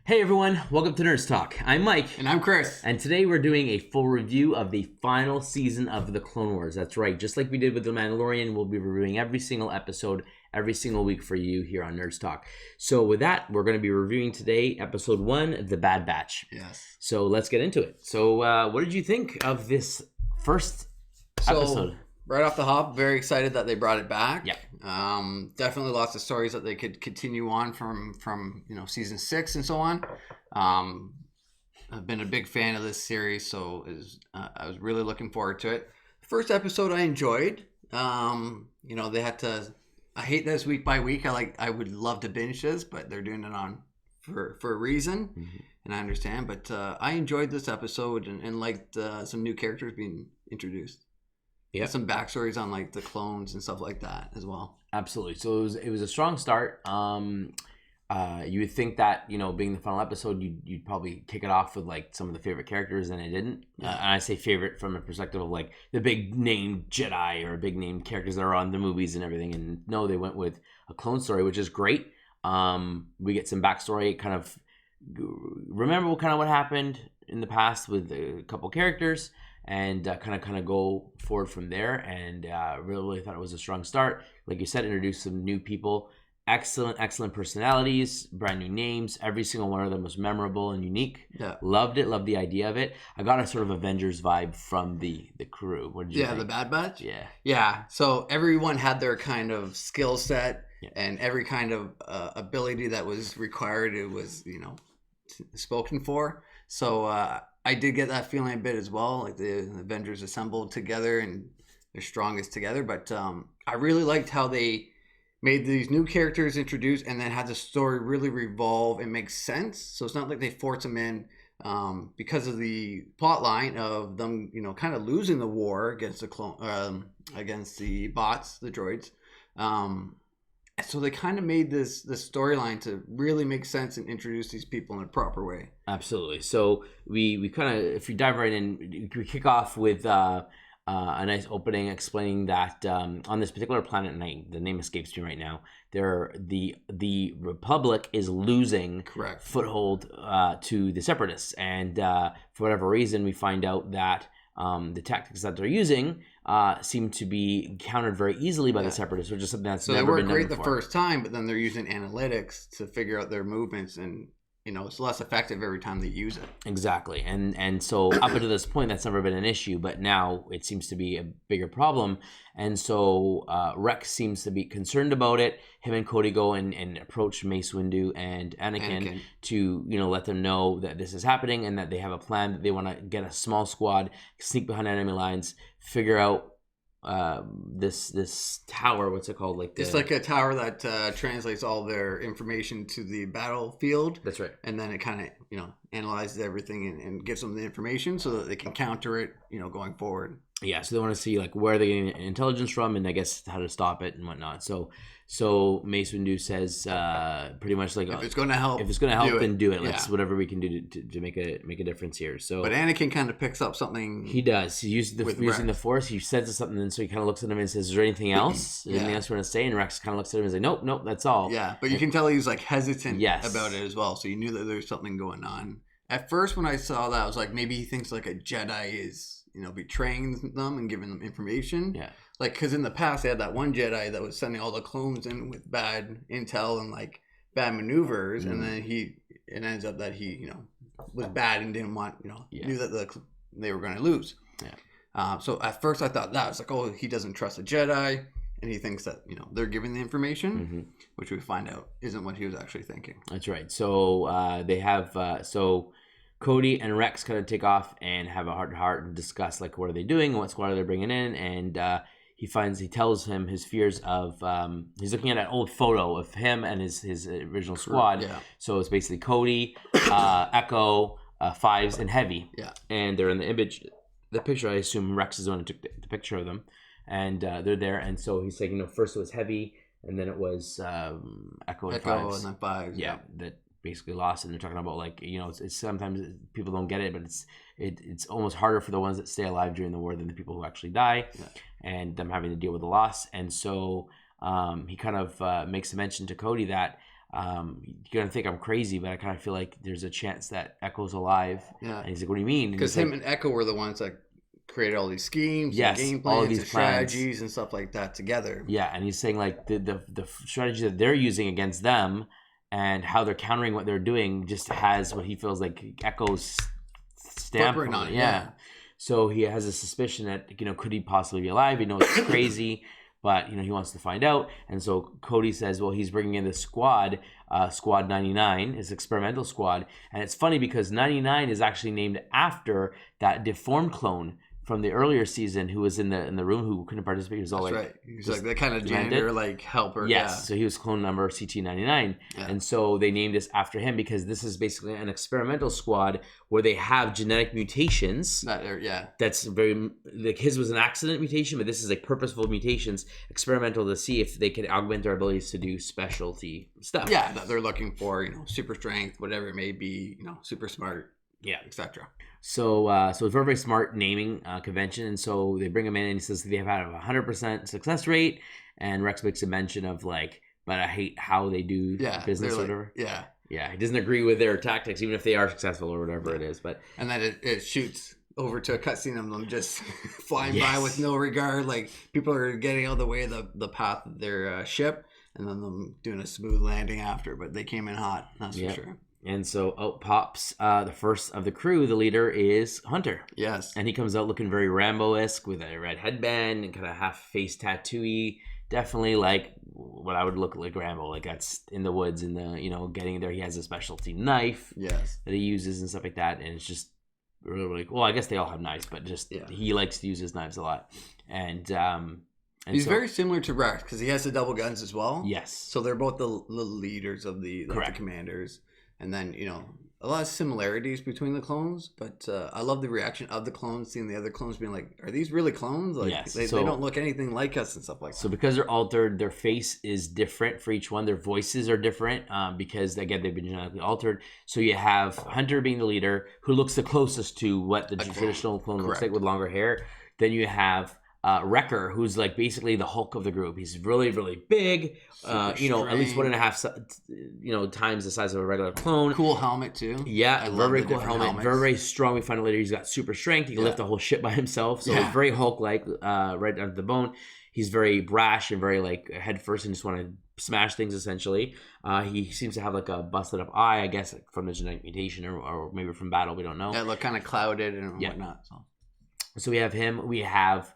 Hey everyone, welcome to Nerds Talk. I'm Mike. And I'm Chris. And today we're doing a full review of the final season of The Clone Wars. That's right, just like we did with The Mandalorian, we'll be reviewing every single episode, every single week for you here on Nerds Talk. So with that, we're going to be reviewing today episode 1, The Bad Batch. Yes. So let's get into it. So what did you think of this first episode? Right off the hop, very excited that they brought it back. Yeah. Definitely lots of stories that they could continue on from season 6 and so on. I've been a big fan of this series, so I was really looking forward to it. First episode I enjoyed. They had to. I hate this week by week. I would love to binge this, but they're doing it on for a reason, and I understand. But I enjoyed this episode and liked some new characters being introduced. Yeah, some backstories on like the clones and stuff like that as well. Absolutely. So it was a strong start. You would think that, being the final episode, you'd probably kick it off with like some of the favorite characters, and it didn't. Yeah. And I say favorite from a perspective of like the big name Jedi or big name characters that are on the movies and everything. And no, they went with a clone story, which is great. We get some backstory, kind of remember what happened in the past with a couple characters. And kind of go forward from there, and really thought it was a strong start. Like you said, introduced some new people, excellent personalities, brand new names. Every single one of them was memorable and unique. Yeah, loved the idea of it. I got a sort of Avengers vibe from the crew. What did you think? The Bad Batch. Yeah. So everyone had their kind of skill set and every kind of ability that was required. It was spoken for. So. I did get that feeling a bit as well, like the Avengers assembled together and they're strongest together. But I really liked how they made these new characters introduced and then had the story really revolve and make sense. So it's not like they force them in because of the plot line of them, kind of losing the war against against the bots, the droids. So they kind of made this storyline to really make sense and introduce these people in a proper way. Absolutely. So we kind of, if you dive right in, we kick off with a nice opening explaining that on this particular planet, and the name escapes me right now, the Republic is losing foothold to the Separatists, and for whatever reason, we find out that the tactics that they're using seem to be countered very easily by the Separatists, which is something that's never been done before. So they work great the first time, but then they're using analytics to figure out their movements, and it's less effective every time they use it. Exactly, and so up until this point, that's never been an issue, but now it seems to be a bigger problem, and so Rex seems to be concerned about it. Him and Cody go and approach Mace Windu and Anakin to let them know that this is happening and that they have a plan, that they want to get a small squad, sneak behind enemy lines, figure out this tower, what's it called? It's like a tower that translates all their information to the battlefield. That's right. And then it kind of analyzes everything and gives them the information so that they can counter it going forward. Yeah, so they want to see like where they're getting intelligence from, and I guess how to stop it and whatnot. So Mace Windu says pretty much like, if it's going to help, then do it. Let's whatever we can do to make a difference here. So, but Anakin kind of picks up something. He does. He uses the Force. He senses something, and so he kind of looks at him and says, "Is there anything else? Anything else you want to say?" And Rex kind of looks at him and says, "Nope, that's all." Yeah, but you can tell he was like hesitant about it as well. So you knew that there's something going on. At first, when I saw that, I was like, maybe he thinks like a Jedi is betraying them and giving them information. Yeah. Like, because in the past, they had that one Jedi that was sending all the clones in with bad intel and, like, bad maneuvers. And then it ends up that he, was bad and didn't want, knew that they were going to lose. Yeah. So at first I thought that. It's like, oh, he doesn't trust the Jedi. And he thinks that, they're giving the information, which we find out isn't what he was actually thinking. That's right. So they have, Cody and Rex kind of take off and have a heart-to-heart and discuss like what are they doing, what squad are they bringing in, and he tells him his fears of he's looking at an old photo of him and his original squad. Yeah. So it's basically Cody, Echo, Fives, and Heavy. Yeah. And they're in the picture. I assume Rex is the one who took the picture of them, and they're there. And so he's like, first it was Heavy, and then it was Echo and Fives. And then Fives. Yeah. That basically lost, and they're talking about like it's sometimes people don't get it, but it's almost harder for the ones that stay alive during the war than the people who actually die, and them having to deal with the loss. And so he kind of makes a mention to Cody that you're gonna think I'm crazy, but I kind of feel like there's a chance that Echo's alive. Yeah. And he's like, what do you mean? Because him and Echo were the ones that created all these schemes, yes, and game all plans, of these and plans. strategies and stuff like that together. Yeah, and he's saying like the strategy that they're using against them and how they're countering what they're doing just has what he feels like Echo's stamp Footprint on on it. it, Yeah. yeah. So he has a suspicion that could he possibly be alive? He knows it's crazy, but he wants to find out. And so Cody says, well, he's bringing in the squad, Squad 99, his experimental squad. And it's funny because 99 is actually named after that deformed clone from the earlier season who was in the room who couldn't participate. He was all That's like, right. He's like the kind of janitor, like helper. yes. Yeah. So he was clone number CT99. Yeah. And so they named this after him because this is basically an experimental squad where they have genetic mutations. That's very, like his was an accident mutation, but this is like purposeful mutations, experimental to see if they can augment their abilities to do specialty stuff. Yeah, that they're looking for, super strength, whatever it may be, super smart. Yeah, etc. So it's a very, very smart naming convention, and so they bring him in, and he says they have had a 100% success rate, and Rex makes a mention of like, but I hate how they do business or whatever. Yeah, he doesn't agree with their tactics, even if they are successful or whatever it is. But and then it shoots over to a cutscene of them just flying by with no regard, like people are getting out of the way of the path of their ship, and then them doing a smooth landing after, but they came in hot, that's for sure. And so out pops the first of the crew. The leader is Hunter. Yes. And he comes out looking very Rambo-esque with a red headband and kind of half-face tattoo-y. Definitely like what I would look like Rambo. Like that's in the woods and getting there. He has a specialty knife that he uses and stuff like that. And it's just really, really cool. Well, I guess they all have knives, but just he likes to use his knives a lot. And he's very similar to Rex because he has the double guns as well. Yes. So they're both the leaders of the commanders. And then, a lot of similarities between the clones, but I love the reaction of the clones, seeing the other clones being like, are these really clones? Like, yes. They don't look anything like us and stuff like that. So because they're altered, their face is different for each one. Their voices are different because, again, they've been genetically altered. So you have Hunter being the leader, who looks the closest to what the traditional clone looks like with longer hair. Then you have Wrecker, who's like basically the Hulk of the group. He's really, really big, at least 1.5 times the size of a regular clone. Cool helmet too. Yeah, very cool helmet. Very, very strong. We find out later he's got super strength. He can lift the whole ship by himself. So it's very Hulk-like, right down to the bone. He's very brash and very like head first and just want to smash things essentially. He seems to have like a busted up eye, I guess, from the genetic mutation or maybe from battle. We don't know. That look kind of clouded and whatnot. So we have him. We have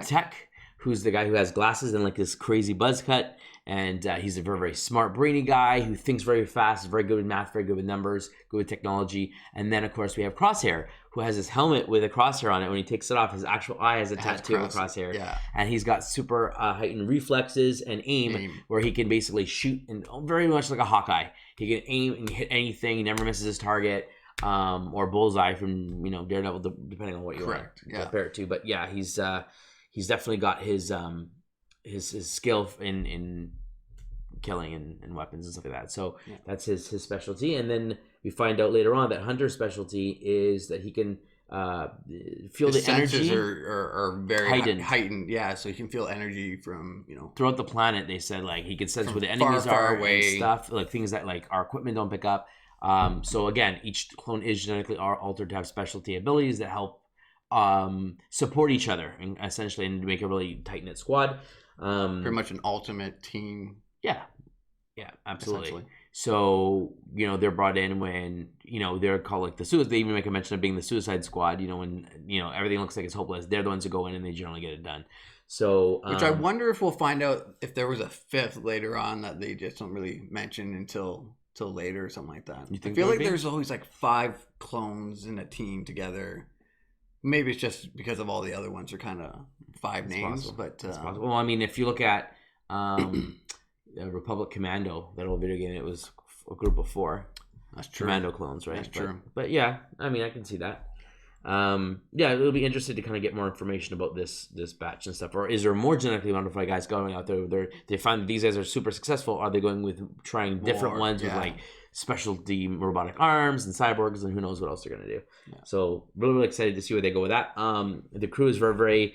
Tech, who's the guy who has glasses and like this crazy buzz cut, and he's a very, very smart, brainy guy who thinks very fast, is very good with math, very good with numbers, good with technology. And then of course we have Crosshair, who has his helmet with a crosshair on it. When he takes it off, his actual eye has a tattoo of a crosshair, and he's got super heightened reflexes and aim, where he can basically shoot, and very much like a Hawkeye. He can aim and hit anything. He never misses his target. Or bullseye from Daredevil, depending on what you want to compare it to. But yeah, he's definitely got his skill in killing and weapons and stuff like that. So that's his specialty. And then we find out later on that Hunter's specialty is that he can feel his the energy are very heightened. Yeah, so he can feel energy from throughout the planet. They said like he can sense where the enemies are away. And stuff, like things that like our equipment don't pick up. So again, each clone is genetically altered to have specialty abilities that help support each other and essentially and make a really tight-knit squad. Pretty much an ultimate team. Yeah, absolutely. So they're brought in when they're called like the suicide. They even make a mention of being the Suicide Squad. When everything looks like it's hopeless, they're the ones who go in and they generally get it done. So which I wonder if we'll find out if there was a fifth later on that they just don't really mention until later or something like that. I feel like there's always like 5 clones in a team together. Maybe it's just because of all the other ones are kind of 5 names, possible. But it's possible. Well, I mean, if you look at Republic Commando, that old video game, it was a group of 4. That's true. Commando clones, right? That's true. But yeah, I mean, I can see that. It'll be interesting to kind of get more information about this batch and stuff. Or is there more genetically modified guys going out there? They find that these guys are super successful. Are they going with trying different ones with like specialty robotic arms and cyborgs and who knows what else they're gonna do? Yeah. So really, really excited to see where they go with that. The crew is very, very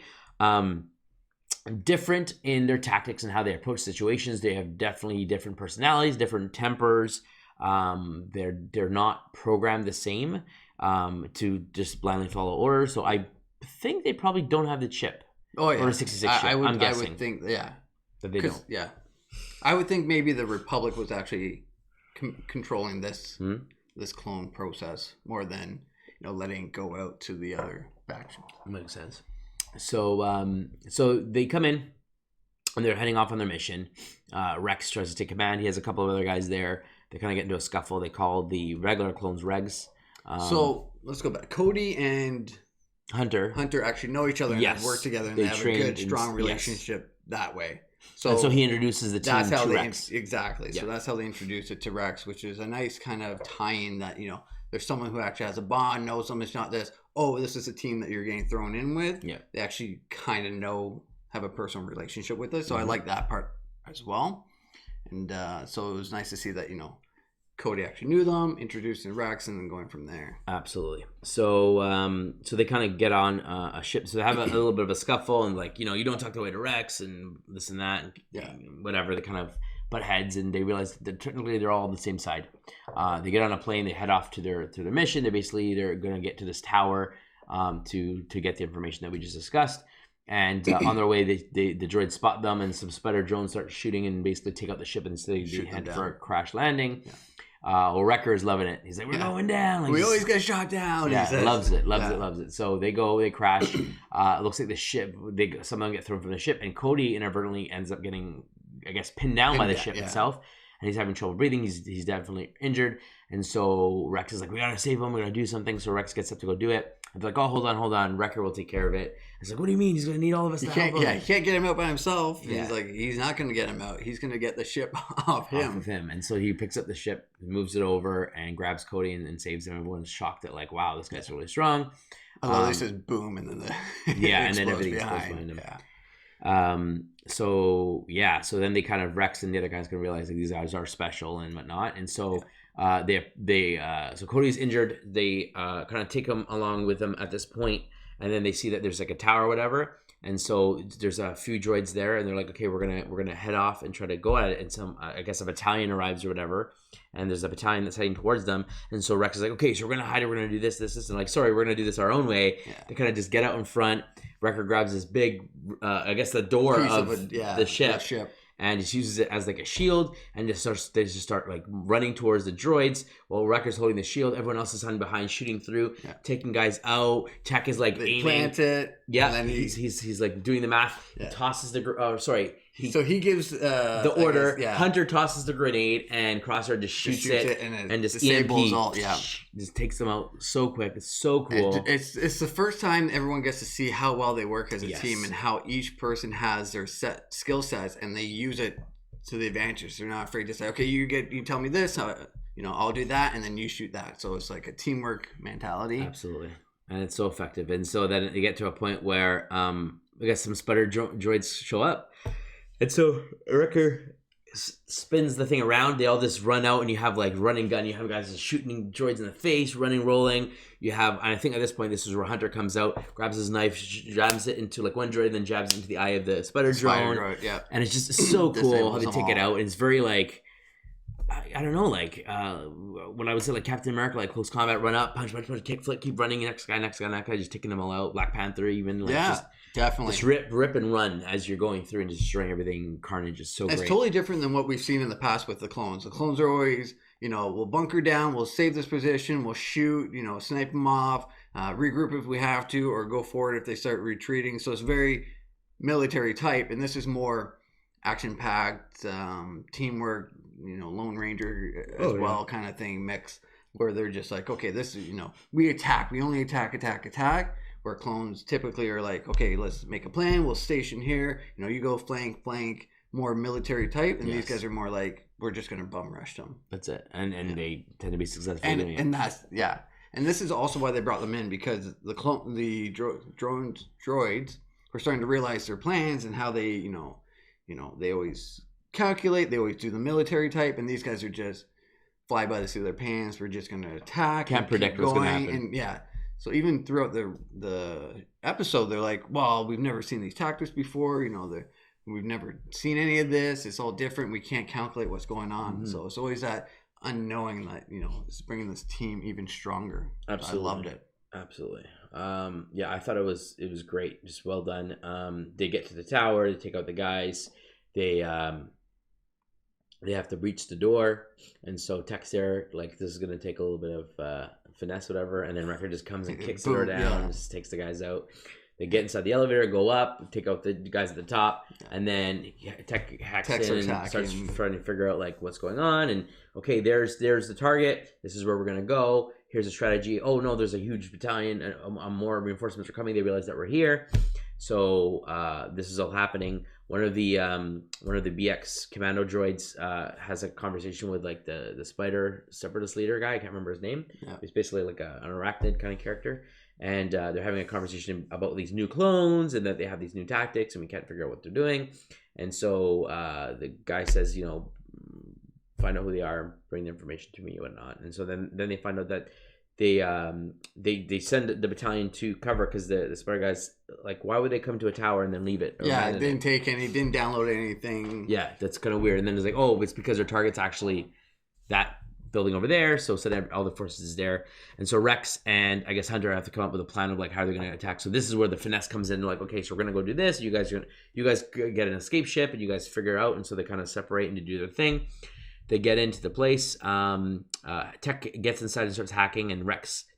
different in their tactics and how they approach situations. They have definitely different personalities, different tempers. They're not programmed the same to just blindly follow orders. So I think they probably don't have the chip. Oh yeah, or a 66 chip. I'm guessing. I would think, yeah, that they don't. Yeah, I would think maybe the Republic was actually controlling this this clone process more than letting it go out to the other factions. Makes sense. So they come in and they're heading off on their mission. Rex tries to take command. He has a couple of other guys there. They kind of get into a scuffle. They call the regular clones Regs. So let's go back. Cody and Hunter actually know each other and have worked together, and they have a good, strong relationship that way. So he introduces the team that's how to they Rex. Exactly. Yeah. So that's how they introduce it to Rex, which is a nice kind of tie-in that there's someone who actually has a bond, knows them. It's not this, oh, this is a team that you're getting thrown in with. Yeah. They actually kind of have a personal relationship with us. So I like that part as well. And so it was nice to see that, Cody actually knew them, introducing Rex, and then going from there. Absolutely. So so they kind of get on a ship. So they have a little bit of a scuffle, and you don't talk the way to Rex and this and that. And whatever. They kind of butt heads, and they realize that technically they're all on the same side. They get on a plane. They head off to their mission. They're going to get to this tower to get the information that we just discussed. And on their way, the droids spot them, and some spider drones start shooting and basically take out the ship, and so they head for a crash landing. Yeah. Wrecker is loving it. He's like, we're going down. We always get shot down. Yeah, loves it. So they crash. It looks like the ship, someone get thrown from the ship, and Cody inadvertently ends up getting, I guess, pinned down by the ship itself. And he's having trouble breathing. He's definitely injured. And so Rex is like, we gotta save him. We gotta do something. So Rex gets up to go do it. And they're like, oh, hold on. Wrecker will take care of it. It's like, what do you mean? He's gonna need all of us to help him. Yeah, he can't get him out by himself. Yeah. He's like, he's not gonna get him out. He's gonna get the ship off him. And so he picks up the ship, moves it over, and grabs Cody and saves him. Everyone's shocked that wow, this guy's really strong. Although he says boom, and then and then everything explodes behind him. Yeah. So then they kind of Rex and the other guys can realize that these guys are special and whatnot, and so so Cody's injured. They kind of take him along with them at this point, and then they see that there's like a tower or whatever, and so there's a few droids there, and they're like, okay, we're gonna head off and try to go at it, and some I guess a battalion arrives or whatever, and there's a battalion that's heading towards them, and so Rex is like, okay, so we're gonna hide it, we're gonna do this, and like, sorry, we're gonna do this our own way. They kind of just get out in front. Wrecker grabs this big, I guess the door of the ship, and just uses it as like a shield, and they just start like running towards the droids while Wrecker's holding the shield. Everyone else is hiding behind, shooting through, taking guys out. Tech is like aiming. Plant it. Yeah, and then he's like doing the math. He tosses the so he gives the order. Hunter tosses the grenade, and Crosshair just shoots it and just disables all. Yeah, just takes them out so quick. It's so cool. It's the first time everyone gets to see how well they work as a team and how each person has their set skill sets, and they use it to the advantage. They're not afraid to say, okay, you tell me this, I'll do that, and then you shoot that. So it's like a teamwork mentality. Absolutely, and it's so effective. And so then they get to a point where I guess some spider droids show up. And so Wrecker spins the thing around. They all just run out, and you have like running gun. You have guys just shooting droids in the face, running, rolling. You have, and I think at this point, this is where Hunter comes out, grabs his knife, jabs it into like one droid, then jabs it into the eye of the spider drone. And it's just so cool how they take it out. And it's very like, I don't know, like when I would say like Captain America, like close combat, run up, punch, kick, flip, keep running, next guy, just taking them all out. Black Panther, even like definitely. Just rip and run as you're going through and just destroying everything. Carnage is so great. It's totally different than what we've seen in the past with the clones. The clones are always, we'll bunker down, we'll save this position, we'll shoot, snipe them off, regroup if we have to, or go forward if they start retreating. So it's very military type, and this is more action-packed, teamwork, Lone Ranger as well kind of thing mix, where they're just like, okay, this is, we attack, we only attack, where clones typically are like, okay, let's make a plan, we'll station here, you go flank, more military type, and these guys are more like, we're just going to bum rush them. That's it. And they tend to be successful doing it. And that's, and this is also why they brought them in, because the droids were starting to realize their plans and how they, they always calculate, they always do the military type, and these guys are just fly by the seat of their pants. We're just going to attack. Can't predict what's going to happen. And So even throughout the episode, they're like, "Well, we've never seen these tactics before. We've never seen any of this. It's all different. We can't calculate what's going on." So it's always that unknowing that it's bringing this team even stronger. Absolutely. I loved it. Absolutely. Yeah, I thought it was great. Just well done. They get to the tower. They take out the guys. They have to breach the door, and so Tech's there. Like, this is gonna take a little bit of finesse, whatever. And then Wrecker just comes and kicks the door down, and just takes the guys out. They get inside the elevator, go up, take out the guys at the top, and then Tech hacks in and starts trying to figure out like what's going on. And okay, there's the target. This is where we're gonna go. Here's a strategy. Oh no, there's a huge battalion, and more reinforcements are coming. They realize that we're here, so this is all happening. One of the BX commando droids has a conversation with like the spider separatist leader guy. I can't remember his name. Yeah. He's basically like an arachnid kind of character. And they're having a conversation about these new clones and that they have these new tactics and we can't figure out what they're doing. And so the guy says, find out who they are, bring the information to me and whatnot. And so then they find out that they send the battalion to cover because the spider guys, like, why would they come to a tower and then leave it? Yeah, didn't download anything. Yeah, that's kind of weird. And then it's like, oh, it's because their target's actually that building over there, so that all the forces is there. And so Rex and I guess Hunter have to come up with a plan of like how they're going to attack. So this is where the finesse comes in. Like, okay, so we're going to go do this. You guys get an escape ship and you guys figure out. And so they kind of separate and to do their thing. They get into the place. Tech gets inside and starts hacking, and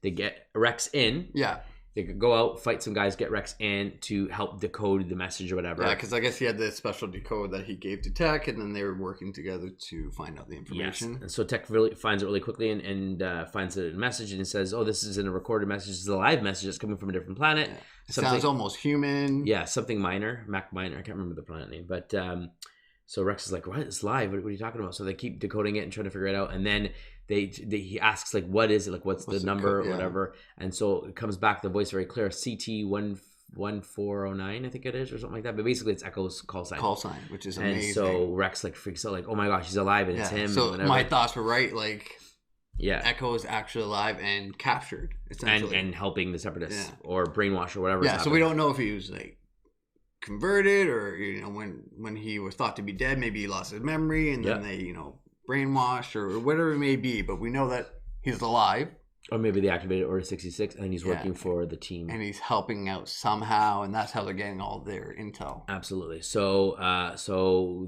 they get Rex in. Yeah. They could go out, fight some guys, get Rex in to help decode the message or whatever. Yeah, because I guess he had the special decode that he gave to Tech, and then they were working together to find out the information. Yes. And so Tech really finds it really quickly and finds a message and says, oh, this isn't a recorded message. This is a live message that's coming from a different planet. Yeah. It sounds almost human. Yeah, something minor. Mac Minor. I can't remember the planet name. But so Rex is like, what? It's live. What are you talking about? So they keep decoding it and trying to figure it out. And then he asks, like, what is it? Like, what's the number or whatever? And so it comes back, the voice very clear, CT1409, I think it is, or something like that. But basically it's Echo's call sign. Call sign, which is amazing. And so Rex like freaks out, like, oh my gosh, he's alive and it's him. So my thoughts were right, like, yeah, Echo is actually alive and captured, essentially. And helping the separatists or brainwash or whatever. Yeah, so we don't know if he was like converted or when he was thought to be dead, maybe he lost his memory and then they brainwashed or whatever it may be, but we know that he's alive. Or maybe they activated Order 66 and he's working for the team. And he's helping out somehow, and that's how they're getting all their intel. Absolutely. So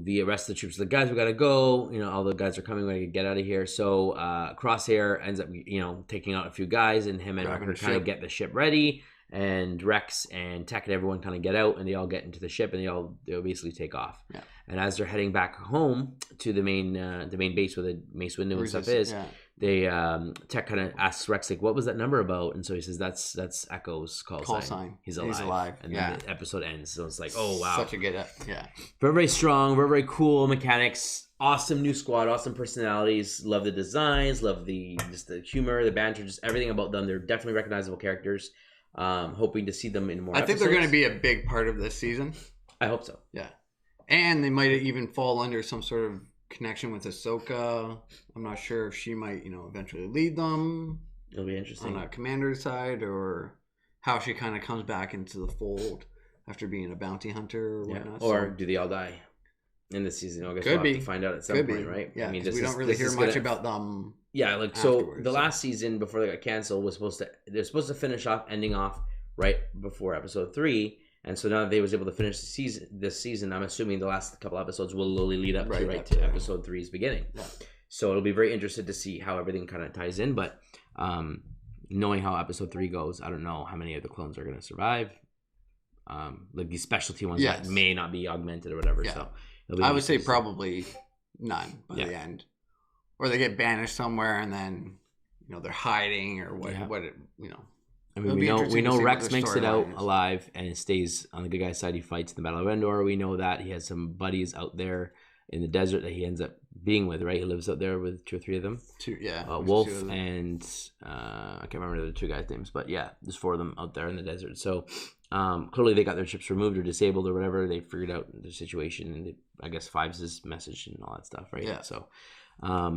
the rest of the troops are like, guys, we got to go. All the guys are coming. We got to get out of here. So Crosshair ends up, taking out a few guys, and him and Wrecker kind of get the ship ready. And Rex and Tech and everyone kind of get out, and they all get into the ship, and they'll basically take off. Yeah. And as they're heading back home to the main base where the Mace Windu and stuff is, they Tech kind of asks Rex, like, what was that number about? And so he says that's Echo's call sign. He's alive. And then the episode ends. So it's like, oh wow, such a good very, very strong, very, very cool mechanics. Awesome new squad, awesome personalities. Love the designs, love the humor, the banter, just everything about them. They're definitely recognizable characters. Hoping to see them in more episodes. Think they're going to be a big part of this season. I hope so. Yeah. And they might even fall under some sort of connection with Ahsoka. I'm not sure if she might, eventually lead them. It'll be interesting. On a commander side, or how she kind of comes back into the fold after being a bounty hunter or whatnot. Or do they all die in this season? I guess we'll have to find out at some point, right? Yeah, I mean, we don't really hear much about them. Yeah, like last season before they got canceled they're supposed to finish off, ending off right before episode 3, and so now that they was able to finish this season, I'm assuming the last couple episodes will slowly lead up to episode 3's beginning. Yeah. So it'll be very interested to see how everything kind of ties in, but knowing how episode 3 goes, I don't know how many of the clones are going to survive. Like these specialty ones that may not be augmented or whatever. Yeah. So I would say probably none by the end. Or they get banished somewhere and then, they're hiding or what. I mean, we know Rex makes it out alive and stays on the good guy's side. He fights in the Battle of Endor. We know that he has some buddies out there in the desert that he ends up being with, right? He lives out there with 2 or 3 of them. Wolf and I can't remember the 2 guys' names, but there's 4 of them out there in the desert. So clearly they got their ships removed or disabled or whatever. They figured out the situation, and I guess Fives' his message and all that stuff, right? Yeah. So I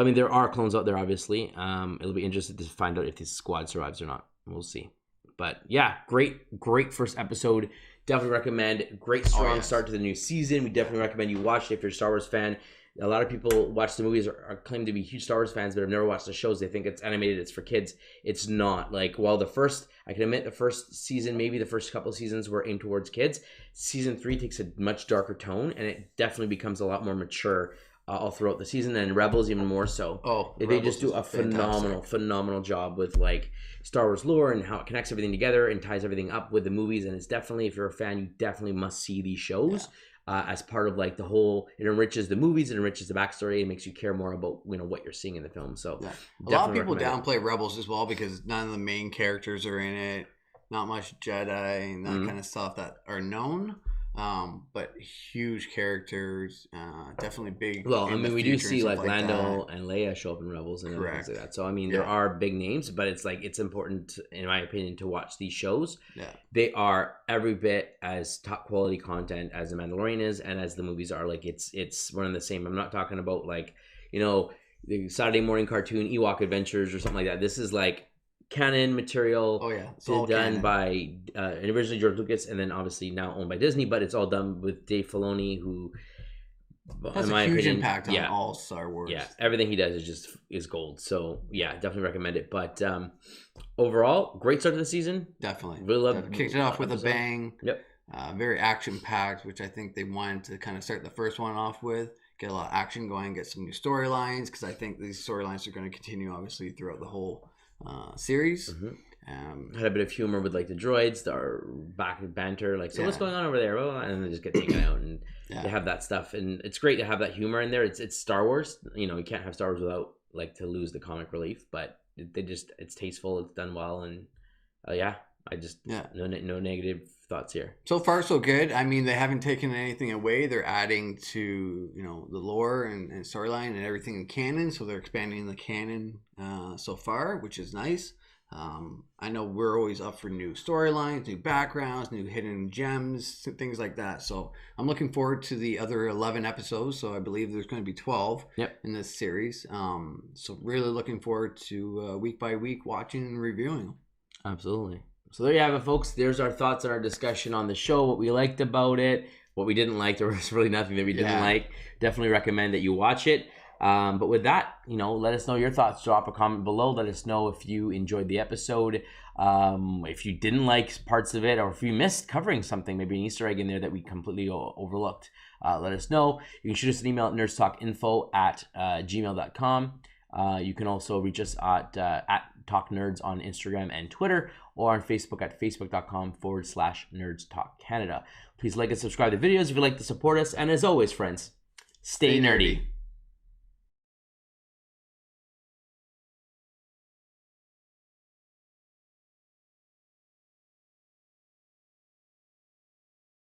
mean, there are clones out there, obviously. It'll be interesting to find out if this squad survives or not. we'll see. But yeah, great first episode. Definitely recommend. Great strong start to the new season. We definitely recommend you watch it if you're a Star Wars fan. A lot of people watch the movies are claim to be huge Star Wars fans, but have never watched the shows. They think it's animated, it's for kids. It's not. Like, while I can admit the first season, maybe the first couple of seasons were aimed towards kids. Season 3 takes a much darker tone, and it definitely becomes a lot more mature all throughout the season, and Rebels even more so. They just do a phenomenal job with like Star Wars lore and how it connects everything together and ties everything up with the movies. And it's definitely, if you're a fan, you definitely must see these shows. As part of like the whole, it enriches the movies, it enriches the backstory, it makes you care more about what you're seeing in the film. So a lot of people downplay Rebels as well because none of the main characters are in it, not much Jedi and that kind of stuff that are known. But huge characters, definitely big. Well, I mean, we do see like Lando and Leia show up in Rebels and things like that. So I mean, there are big names, but it's like it's important, in my opinion, to watch these shows. They are every bit as top quality content as The Mandalorian is, and as the movies are. Like it's one and the same. I'm not talking about like the Saturday morning cartoon Ewok Adventures or something like that. This is like canon material. It's all done canon. by originally George Lucas, and then obviously now owned by Disney, but it's all done with Dave Filoni, who has a huge impact on all Star Wars. Everything he does is gold. So definitely recommend it. But overall, great start to the season. Definitely really love kicked it off with a bang. Very action packed, which I think they wanted to kind of start the first one off with. Get a lot of action going, get some new storylines, because I think these storylines are going to continue obviously throughout the whole series. Had a bit of humor with like the droids, our back banter, like, so what's going on over there? Well, and they just get taken out, and they have that stuff, and it's great to have that humor in there. It's Star Wars, you can't have Star Wars without like to lose the comic relief, but it's tasteful, it's done well, and no negative thoughts here. So far so good. I mean, they haven't taken anything away. They're adding to the lore and storyline and everything in canon, so they're expanding the canon so far, which is nice. I know we're always up for new storylines, new backgrounds, new hidden gems, things like that. So I'm looking forward to the other 11 episodes. So I believe there's going to be 12 in this series. So really looking forward to week by week watching and reviewing. Absolutely. So there you have it, folks. There's our thoughts and our discussion on the show, what we liked about it, what we didn't like. There was really nothing that we didn't like. Definitely recommend that you watch it. But with that, let us know your thoughts. Drop a comment below. Let us know if you enjoyed the episode, if you didn't like parts of it, or if you missed covering something, maybe an Easter egg in there that we completely overlooked. Let us know. You can shoot us an email at nerdstalkinfo@gmail.com. You can also reach us at Talk Nerds on Instagram and Twitter, or on Facebook at facebook.com/nerdstalkcanada. Please like and subscribe to videos if you'd like to support us. And as always, friends, stay nerdy.